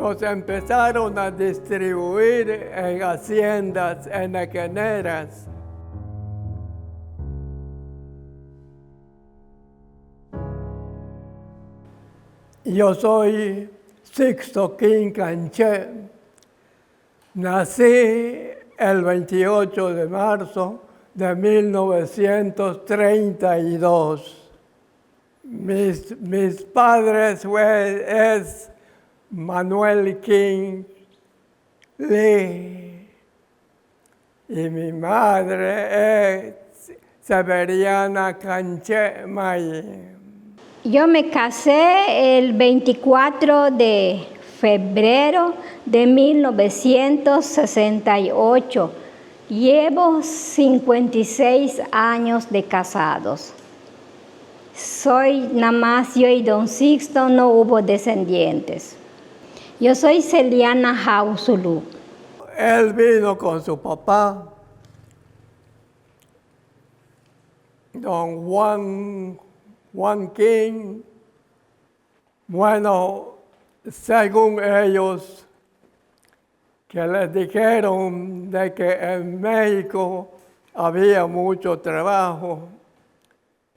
los empezaron a distribuir en haciendas henequeneras. Yo soy Sixto Quincanché. Nací el 28 de marzo de 1932. Mis padres es Manuel King Lee y mi madre es Severiana Canché May. Yo me casé el 24 de febrero de 1968. Llevo 56 años de casados. Soy nada más yo y don Sixto, no hubo descendientes. Yo soy Celiana Jausulu. Él vino con su papá, don Juan King. Bueno, según ellos, que les dijeron de que en México había mucho trabajo.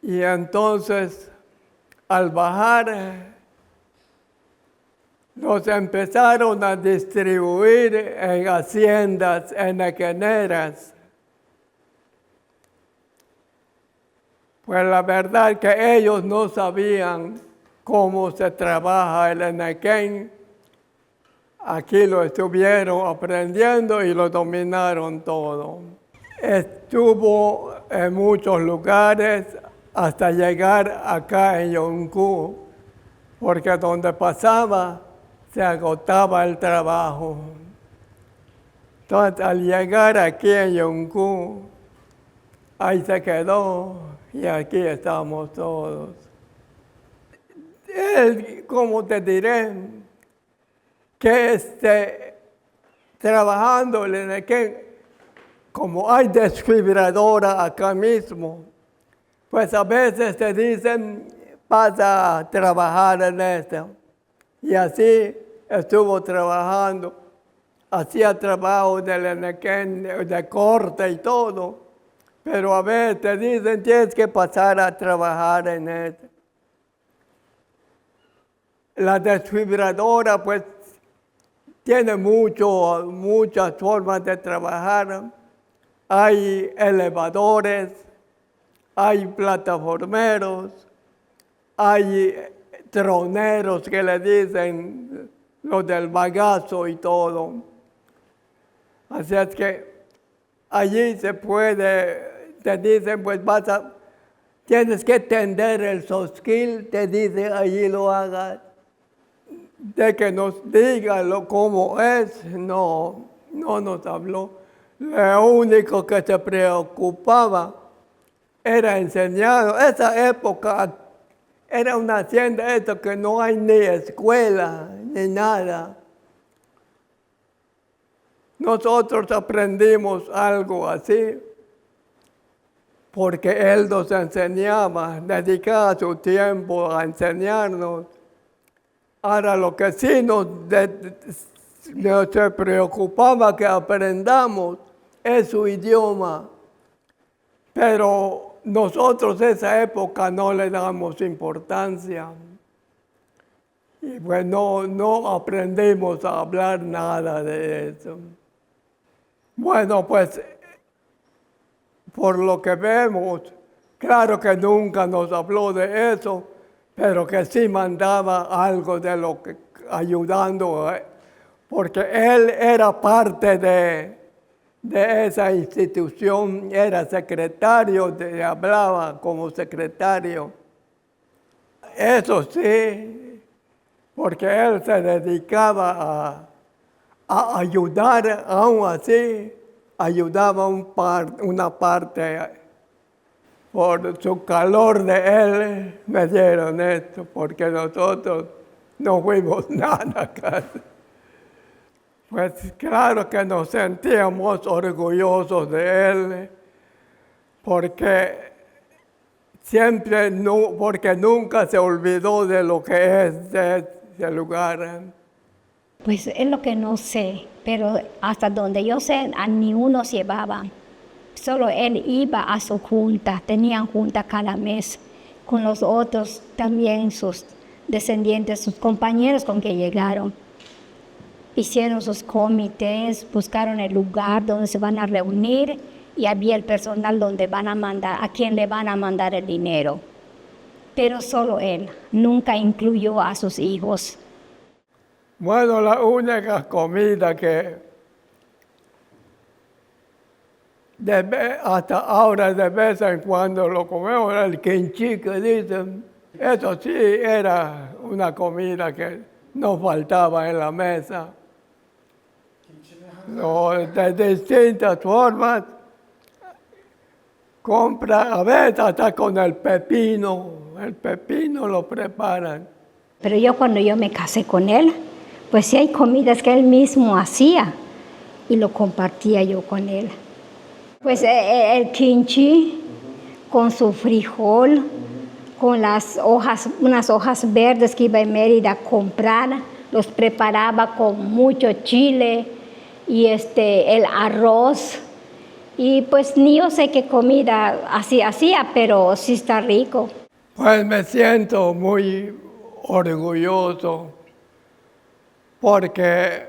Y entonces, al bajar, los empezaron a distribuir en haciendas henequeneras. Pues la verdad que ellos no sabían cómo se trabaja el henequén. Aquí lo estuvieron aprendiendo y lo dominaron todo. Estuvo en muchos lugares hasta llegar acá en Yongku, porque donde pasaba se agotaba el trabajo. Entonces, al llegar aquí en Yongku, ahí se quedó y aquí estamos todos. ¿Cómo te diré? Que trabajando en que como hay desfibradora acá mismo, pues a veces te dicen, vas a trabajar en esto. Y así estuvo trabajando. Hacía trabajo de corte y todo. Pero a veces te dicen, tienes que pasar a trabajar en esto. La desfibradora, pues, tiene muchas formas de trabajar. Hay elevadores, hay plataformeros, hay troneros que le dicen los del bagazo y todo. Así es que allí se puede, te dicen, pues tienes que tender el sosquil, te dicen, allí lo hagas. De que nos diga cómo es, no nos habló. Lo único que se preocupaba era enseñar. Esa época era una hacienda que no hay ni escuela ni nada. Nosotros aprendimos algo así porque él nos enseñaba, dedicaba su tiempo a enseñarnos. Ahora lo que sí nos preocupaba que aprendamos es su idioma. Pero nosotros esa época no le damos importancia. Y pues no aprendimos a hablar nada de eso. Bueno, pues por lo que vemos, claro que nunca nos habló de eso, pero que sí mandaba algo de lo que ayudando, porque él era parte de esa institución, era secretario, hablaba como secretario. Eso sí, porque él se dedicaba a ayudar, aún así, ayudaba una parte. Por su calor de él me dieron esto, porque nosotros no fuimos nada casi. Pues claro que nos sentíamos orgullosos de él, porque porque nunca se olvidó de lo que es de ese lugar. Pues es lo que no sé, pero hasta donde yo sé, a ni uno se llevaban. Solo él iba a su junta, tenían junta cada mes con los otros también, sus descendientes, sus compañeros con que llegaron. Hicieron sus comités, buscaron el lugar donde se van a reunir y había el personal donde van a mandar, a quién le van a mandar el dinero. Pero solo él, nunca incluyó a sus hijos. Bueno, la única comida que hasta ahora de vez en cuando lo comemos era el kimchi que dicen. Eso sí era una comida que no faltaba en la mesa. No, de distintas formas. Compra, a veces hasta con el pepino lo preparan. Pero cuando yo me casé con él, pues sí hay comidas que él mismo hacía y lo compartía yo con él. Pues el kimchi con su frijol, con las hojas, unas hojas verdes que iba a Mérida a comprar, los preparaba con mucho chile y el arroz. Y pues ni yo sé qué comida así hacía, pero sí está rico. Pues me siento muy orgulloso porque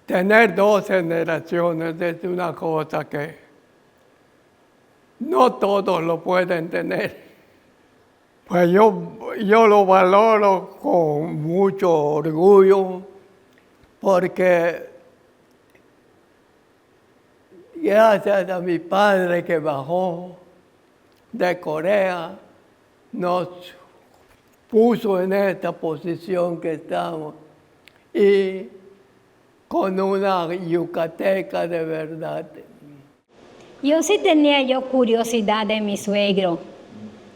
tener 2 generaciones es una cosa que no todos lo pueden tener. Pues yo lo valoro con mucho orgullo porque gracias a mi padre que bajó de Corea, nos puso en esta posición que estamos y con una yucateca de verdad. Yo sí tenía curiosidad de mi suegro.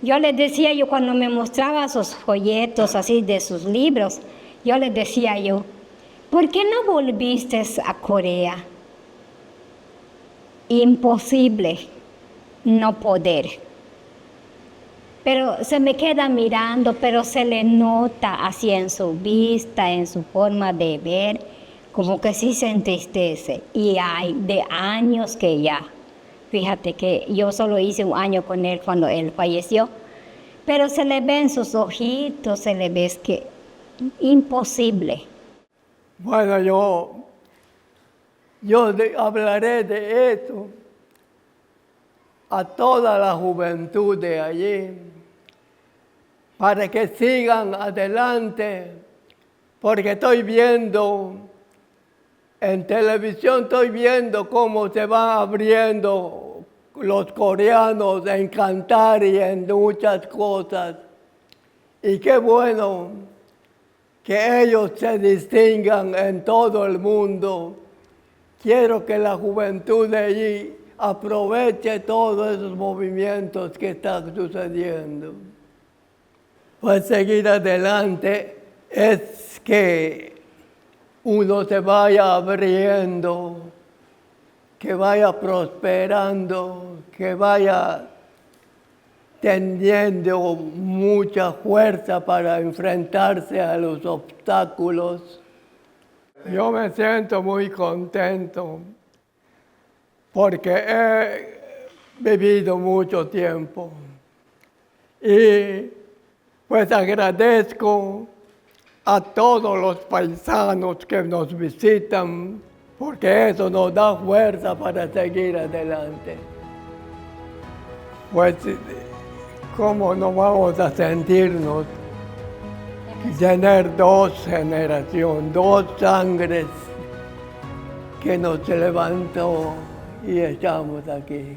Yo le decía cuando me mostraba sus folletos así de sus libros, yo le decía ¿por qué no volviste a Corea? Imposible no poder. Pero se me queda mirando, pero se le nota así en su vista, en su forma de ver, como que sí se entristece. Y hay de años que ya. Fíjate que yo solo hice 1 año con él cuando él falleció, pero se le ve en sus ojitos, se le ve que imposible. Bueno, yo hablaré de esto a toda la juventud de allí, para que sigan adelante, porque estoy viendo en televisión, estoy viendo cómo se van abriendo los coreanos en cantar y en muchas cosas. Y qué bueno que ellos se distingan en todo el mundo. Quiero que la juventud de allí aproveche todos esos movimientos que están sucediendo. Pues seguir adelante es que uno se vaya abriendo, que vaya prosperando, que vaya teniendo mucha fuerza para enfrentarse a los obstáculos. Yo me siento muy contento porque he vivido mucho tiempo y pues agradezco a todos los paisanos que nos visitan porque eso nos da fuerza para seguir adelante. Pues, ¿cómo no vamos a sentirnos tener 2 generaciones, 2 sangres que nos levantó y estamos aquí?